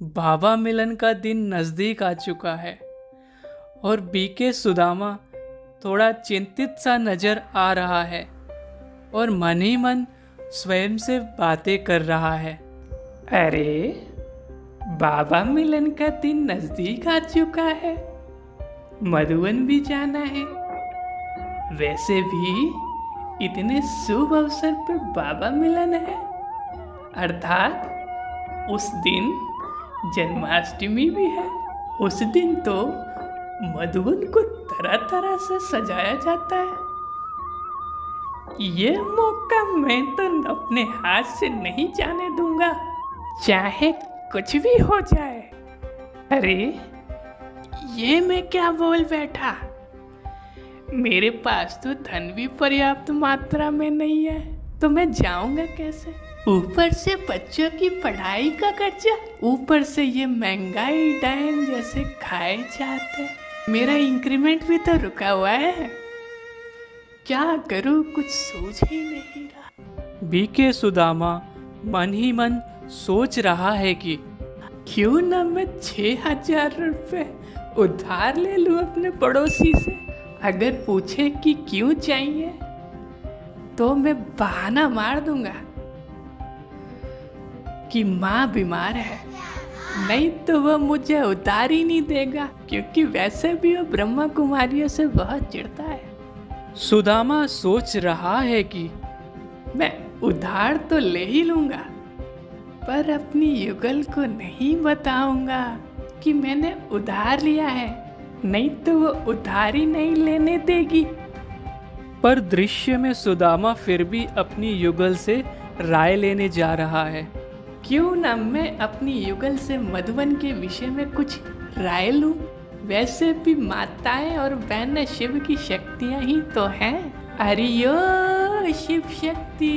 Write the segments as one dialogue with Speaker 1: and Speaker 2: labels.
Speaker 1: बाबा मिलन का दिन नज़दीक आ चुका है और बीके सुदामा थोड़ा चिंतित सा नजर आ रहा है और मन ही मन स्वयं से बातें कर रहा है। अरे, बाबा मिलन का दिन नज़दीक आ चुका है, मधुवन भी जाना है। वैसे भी इतने शुभ अवसर पर बाबा मिलन है, अर्थात उस दिन जन्माष्टमी भी है। उस दिन तो मधुवन को तरह तरह से सजाया जाता है। ये मौका मैं तो अपने हाथ से नहीं जाने दूंगा, चाहे कुछ भी हो जाए। अरे, ये मैं क्या बोल बैठा। मेरे पास तो धन भी पर्याप्त मात्रा में नहीं है, तो मैं जाऊंगा कैसे? ऊपर से बच्चों की पढ़ाई का खर्चा, ऊपर से ये महंगाई डायन जैसे खाए जाते। मेरा इंक्रीमेंट भी तो रुका हुआ है, क्या करूं, कुछ सोच ही नहीं रहा। बीके सुदामा मन ही मन सोच रहा है कि क्यों ना मैं 6,000 रुपये उधार ले लूं अपने पड़ोसी से। अगर पूछे कि क्यों चाहिए तो मैं बहाना मार दूंगा कि माँ बीमार है, नहीं तो वह मुझे उधार ही नहीं देगा, क्योंकि वैसे भी वह ब्रह्मा कुमारियों से बहुत चिढ़ता है। सुदामा सोच रहा है कि मैं उधार तो ले ही लूंगा, पर अपनी युगल को नहीं बताऊंगा कि मैंने उधार लिया है, नहीं तो वो उधार ही नहीं लेने देगी। पर दृश्य में सुदामा फिर भी अपनी युगल से राय लेने जा रहा है। क्यों ना मैं अपनी युगल से मधुवन के विषय में कुछ राय लूं। वैसे भी माताएं और बहनें शिव की शक्तियां ही तो हैं। अरे यो शिव शक्ति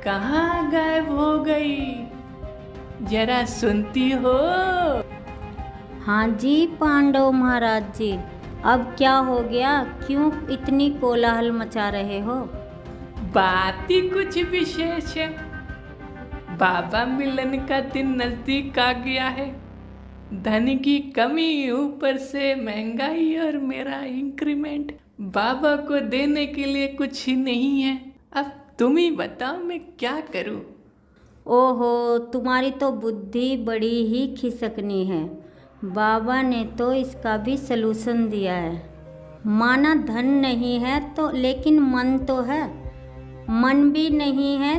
Speaker 1: कहाँ गायब हो गई, जरा सुनती हो?
Speaker 2: हाँ जी पांडव महाराज जी, अब क्या हो गया, क्यों इतनी कोलाहल मचा रहे हो?
Speaker 1: बात ही कुछ विशेष है। बाबा मिलन का दिन नजदीक आ गया है, धन की कमी, ऊपर से महंगाई और मेरा इंक्रीमेंट बाबा को देने के लिए कुछ ही नहीं है। अब तुम ही बताओ मैं क्या करूं?
Speaker 2: ओहो, तुम्हारी तो बुद्धि बड़ी ही खिसकनी है। बाबा ने तो इसका भी सलूशन दिया है। माना धन नहीं है तो, लेकिन मन तो है। मन भी नहीं है,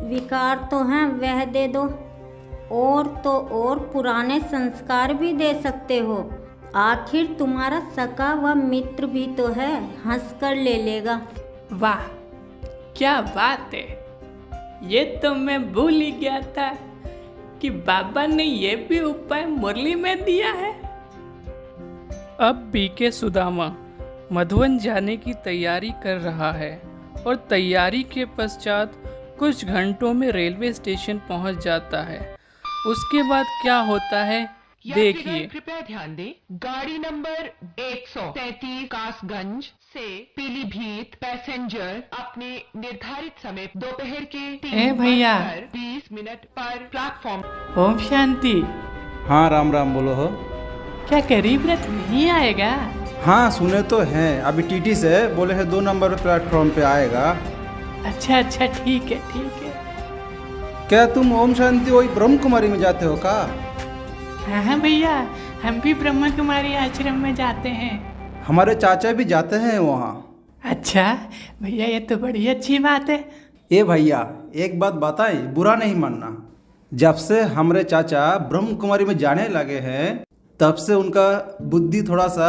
Speaker 2: विकार तो हैं, वह दे दो। और तो और पुराने संस्कार भी दे सकते हो। आखिर तुम्हारा सका व मित्र भी तो है, हंस कर ले लेगा।
Speaker 1: वाह, क्या बात है। ये तो मैं भूल ही गया था कि बाबा ने ये भी उपाय मुरली में दिया है। अब बीके सुदामा मधुवन जाने की तैयारी कर रहा है और तैयारी के पश्चात कुछ घंटों में रेलवे स्टेशन पहुंच जाता है। उसके बाद क्या होता है देखिए।
Speaker 3: कृपया ध्यान दें, गाड़ी नंबर 133 कासगंज से पीलीभीत पैसेंजर अपने निर्धारित समय दोपहर के 3:20 पर प्लेटफॉर्म।
Speaker 1: ओम शांति।
Speaker 4: हाँ, राम राम बोलो हो।
Speaker 1: क्या गरीब रथ नहीं आएगा?
Speaker 4: हाँ, सुने तो हैं, अभी टीटी से बोले हैं 2 नंबर प्लेटफॉर्म पे आएगा।
Speaker 1: अच्छा अच्छा, ठीक है ठीक है।
Speaker 4: क्या तुम ओम शांति वही ब्रह्म कुमारी में जाते हो का?
Speaker 1: हाँ भैया, हम भी ब्रह्मा कुमारी आश्रम में जाते हैं।
Speaker 4: हमारे चाचा भी जाते हैं वहाँ।
Speaker 1: अच्छा भैया, ये तो बड़ी अच्छी बात है।
Speaker 4: ए भैया, एक बात बताएं, बुरा नहीं मानना। जब से हमारे चाचा ब्रह्म कुमारी में जाने लगे हैं, तब से उनका बुद्धि थोड़ा सा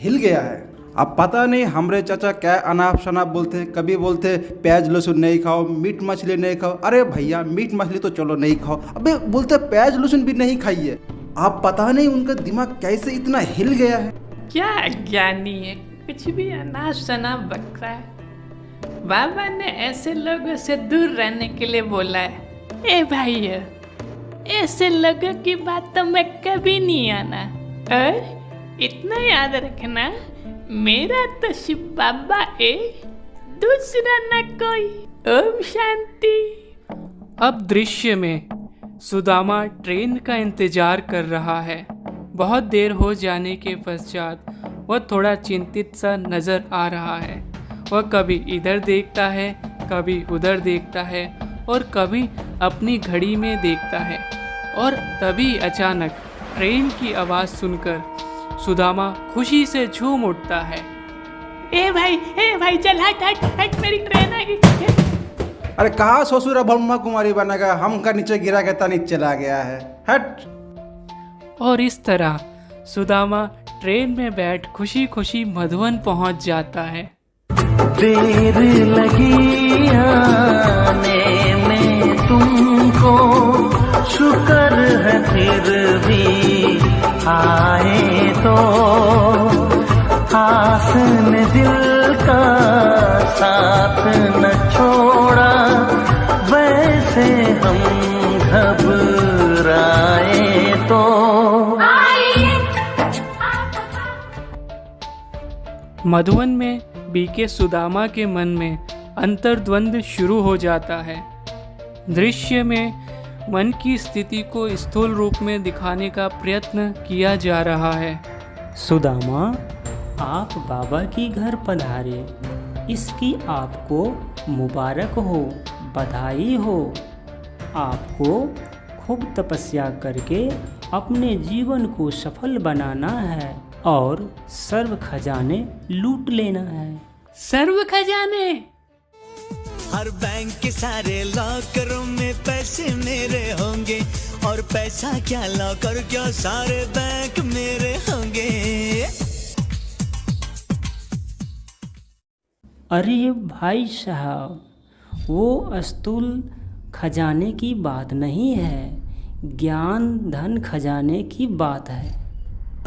Speaker 4: हिल गया है। अब पता नहीं हमारे चाचा क्या अनाप शनाप बोलते हैं। कभी बोलते प्याज लहसुन नहीं खाओ, मीट मछली नहीं खाओ। अरे भैया, मीट मछली तो चलो नहीं खाओ, अबे बोलते प्याज लहसुन भी नहीं खाइए। आप पता नहीं उनका दिमाग कैसे इतना हिल गया है।
Speaker 1: क्या ज्ञानी है, कुछ भी अनाप शनाप बक रहा है। बाबा ने ऐसे लोगों से दूर रहने के लिए बोला है। ए भैया, ऐसे लोगों की बात तो मैं कभी नहीं आना। और इतना याद रखना, मेरा तो शिव बाबा है, दूसरा न कोई। ओम शांति। अब दृश्य में सुदामा ट्रेन का इंतजार कर रहा है। बहुत देर हो जाने के पश्चात वह थोड़ा चिंतित सा नजर आ रहा है। वह कभी इधर देखता है, कभी उधर देखता है और कभी अपनी घड़ी में देखता है। और तभी अचानक ट्रेन की आवाज़ सुनकर सुदामा खुशी से झूम उठता है। ए भाई चल हट मेरी ट्रेन आ गई।
Speaker 4: अरे कहाँ ससुर ब्रह्मा कुमारी बनेगा, हमका नीचे गिरा के नीचे चला गया है, हट।
Speaker 1: और इस तरह सुदामा ट्रेन में बैठ खुशी खुशी मधुवन पहुंच जाता है।
Speaker 5: देर लगी आने में तुमको, शुक्र है फिर भी आए तो। आस ने दिल का साथ न छोड़ा, वैसे हम घबराए तो।
Speaker 1: मधुवन में बीके सुदामा के मन में अंतर्द्वंद शुरू हो जाता है। दृश्य में मन की स्थिति को स्थूल रूप में दिखाने का प्रयत्न किया जा रहा है।
Speaker 6: सुदामा, आप बाबा की घर पधारे, इसकी आपको मुबारक हो, बधाई हो। आपको खूब तपस्या करके अपने जीवन को सफल बनाना है और सर्व खजाने लूट लेना है।
Speaker 1: सर्व खजाने?
Speaker 7: हर बैंक के सारे लॉकरों में पैसे मेरे होंगे, और पैसा क्या लॉकर क्या सारे बैंक मेरे होंगे।
Speaker 6: अरे भाई साहब, वो स्थूल खजाने की बात नहीं है, ज्ञान धन खजाने की बात है।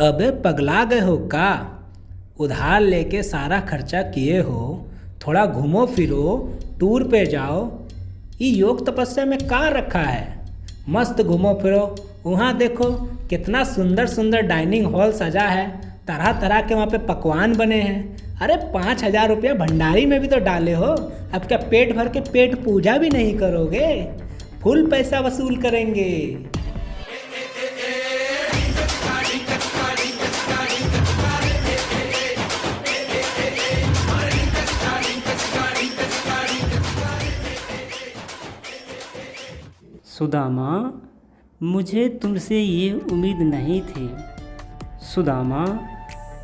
Speaker 8: अबे पगला गए हो का? उधार लेके सारा खर्चा किए हो, थोड़ा घूमो फिरो, टूर पे जाओ। ये योग तपस्या में का रखा है? मस्त घूमो फिरो, वहाँ देखो कितना सुंदर सुंदर डाइनिंग हॉल सजा है, तरह तरह के वहाँ पे पकवान बने हैं। अरे 5,000 रुपया भंडारी में भी तो डाले हो, अब क्या पेट भर के पेट पूजा भी नहीं करोगे? फुल पैसा वसूल करेंगे।
Speaker 6: सुदामा, मुझे तुमसे ये उम्मीद नहीं थी। सुदामा,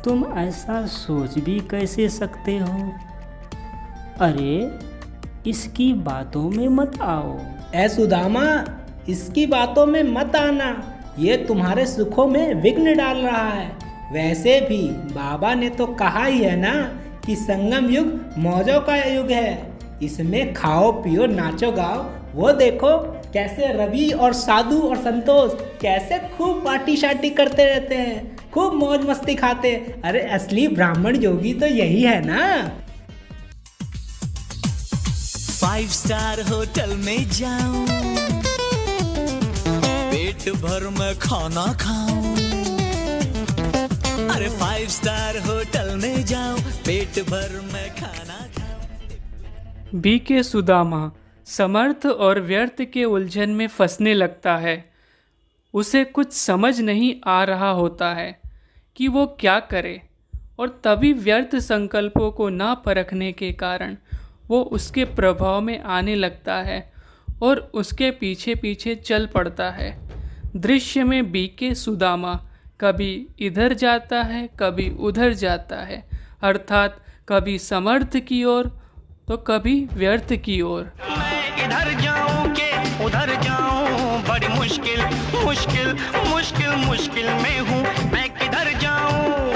Speaker 6: तुम ऐसा सोच भी कैसे सकते हो? अरे इसकी बातों में मत आओ।
Speaker 8: ऐ सुदामा, इसकी बातों में मत आना, ये तुम्हारे सुखों में विघ्न डाल रहा है। वैसे भी बाबा ने तो कहा ही है ना कि संगम युग मौजों का युग है, इसमें खाओ पियो नाचो गाओ। वो देखो कैसे रवि और साधु और संतोष कैसे खूब पार्टी शार्टी करते रहते हैं, खूब मौज मस्ती खाते। अरे असली ब्राह्मण योगी तो यही है ना।
Speaker 7: 5 स्टार होटल में जाऊं, पेट भर में खाना खाऊं। अरे 5 स्टार होटल में जाऊं, पेट भर में खाना खाऊं।
Speaker 1: बीके सुदामा समर्थ और व्यर्थ के उलझन में फंसने लगता है। उसे कुछ समझ नहीं आ रहा होता है कि वो क्या करे, और तभी व्यर्थ संकल्पों को ना परखने के कारण वो उसके प्रभाव में आने लगता है और उसके पीछे पीछे चल पड़ता है। दृश्य में बीके सुदामा कभी इधर जाता है, कभी उधर जाता है, अर्थात कभी समर्थ की ओर तो कभी व्यर्थ की ओर।
Speaker 5: इधर जाऊं के उधर जाऊं, बड़ी मुश्किल मुश्किल मुश्किल मुश्किल में हूँ। मैं किधर जाऊं,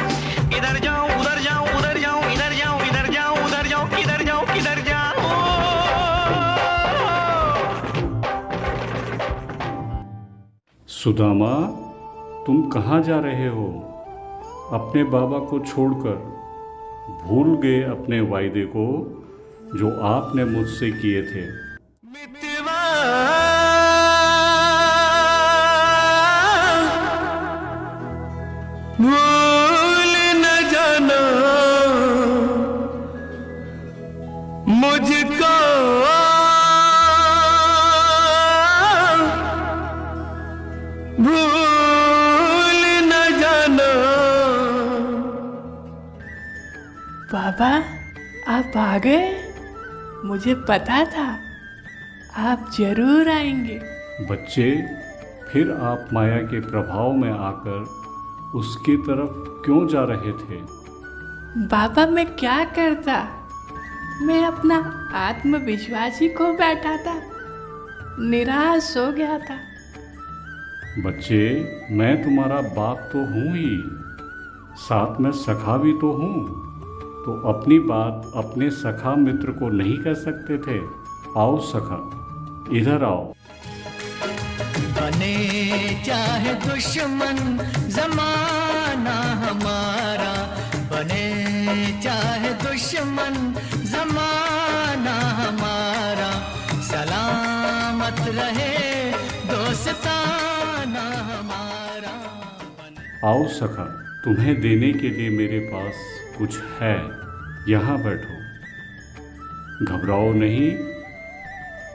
Speaker 5: इधर जाऊं उधर जाऊं, उधर जाऊं इधर जाऊं, इधर जाऊं उधर जाऊं, किधर जाऊं किधर जाऊं।
Speaker 9: सुदामा, तुम कहाँ जा रहे हो? अपने बाबा को छोड़कर भूल गए अपने वायदे को जो आपने मुझसे किए थे।
Speaker 5: मितवा भूल न जाना मुझको, भूल न जाना।
Speaker 1: बाबा आप आ गए? मुझे पता था आप जरूर आएंगे।
Speaker 9: बच्चे, फिर आप माया के प्रभाव में आकर उसकी तरफ क्यों जा रहे थे?
Speaker 1: बाबा मैं क्या करता, मैं अपना आत्मविश्वास ही खो बैठा था, निराश हो गया था।
Speaker 9: बच्चे, मैं तुम्हारा बाप तो हूँ ही, साथ में सखा भी तो हूँ। तो अपनी बात अपने सखा मित्र को नहीं कह सकते थे? आओ सखा, इधर आओ।
Speaker 7: बने चाहे दुश्मन जमाना हमारा, बने चाहे दुश्मन जमाना हमारा, सलामत रहे दोस्ताना हमारा।
Speaker 9: आओ सखा, तुम्हें देने के लिए मेरे पास कुछ है, यहाँ बैठो। घबराओ नहीं।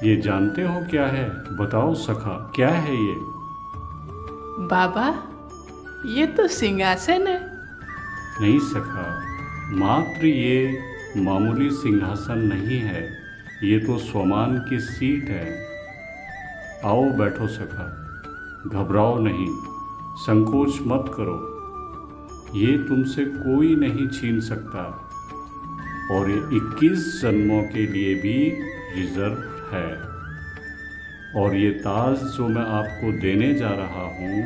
Speaker 9: ये जानते हो क्या है? बताओ सखा, क्या है ये?
Speaker 1: बाबा ये तो सिंहासन है।
Speaker 9: नहीं सखा, मात्र ये मामूली सिंहासन नहीं है, ये तो स्वमान की सीट है। आओ बैठो सखा, घबराओ नहीं, संकोच मत करो। ये तुमसे कोई नहीं छीन सकता और ये 21 जन्मों के लिए भी रिजर्व है। और ये ताज जो मैं आपको देने जा रहा हूँ,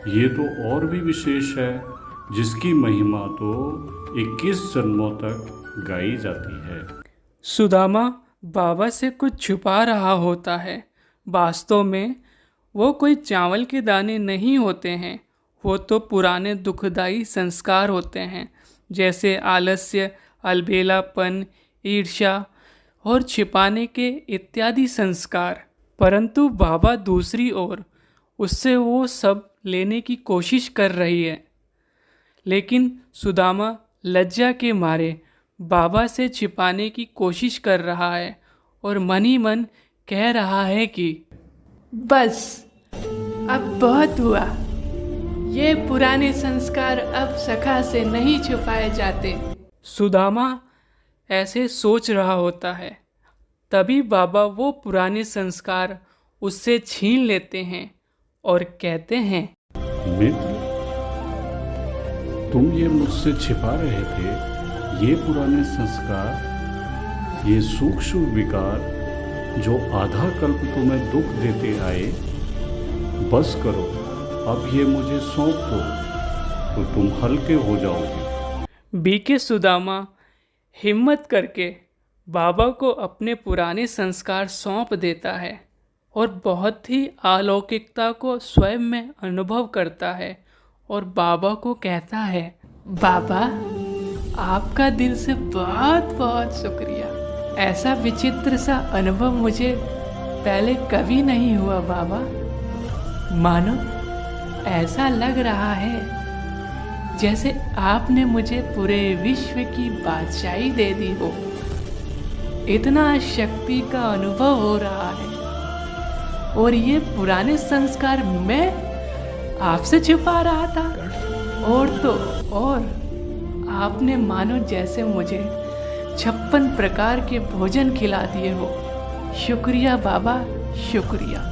Speaker 9: ये तो और भी विशेष है, जिसकी महिमा तो 21 जन्मों तक गाई जाती है।
Speaker 1: सुदामा बाबा से कुछ छुपा रहा होता है। वास्तव में वो कोई चावल के दाने नहीं होते हैं, वो तो पुराने दुखदाई संस्कार होते हैं, जैसे आलस्य, अलबेलापन, ईर्ष्या और छिपाने के इत्यादि संस्कार। परंतु बाबा दूसरी ओर उससे वो सब लेने की कोशिश कर रही है। लेकिन सुदामा लज्जा के मारे बाबा से छिपाने की कोशिश कर रहा है और मन ही मन कह रहा है कि बस अब बहुत हुआ, ये पुराने संस्कार अब सखा से नहीं छुपाए जाते। सुदामा ऐसे सोच रहा होता है, तभी बाबा वो पुराने संस्कार उससे छीन लेते हैं और कहते हैं,
Speaker 9: मित्र, तुम ये मुझसे छिपा रहे थे, ये पुराने संस्कार, ये सूक्ष्म विकार जो आधा कल्प तुम्हें दुख देते आए, बस करो, अब ये मुझे सौंप दो तो तुम हल्के हो जाओगे।
Speaker 1: बीके सुदामा हिम्मत करके बाबा को अपने पुराने संस्कार सौंप देता है और बहुत ही अलौकिकता को स्वयं में अनुभव करता है और बाबा को कहता है, बाबा आपका दिल से बहुत बहुत शुक्रिया। ऐसा विचित्र सा अनुभव मुझे पहले कभी नहीं हुआ बाबा। मानो ऐसा लग रहा है जैसे आपने मुझे पूरे विश्व की बादशाही दे दी हो। इतना शक्ति का अनुभव हो रहा है और ये पुराने संस्कार मैं आपसे छुपा रहा था। और तो और आपने मानो जैसे मुझे 56 प्रकार के भोजन खिला दिए हो। शुक्रिया बाबा, शुक्रिया।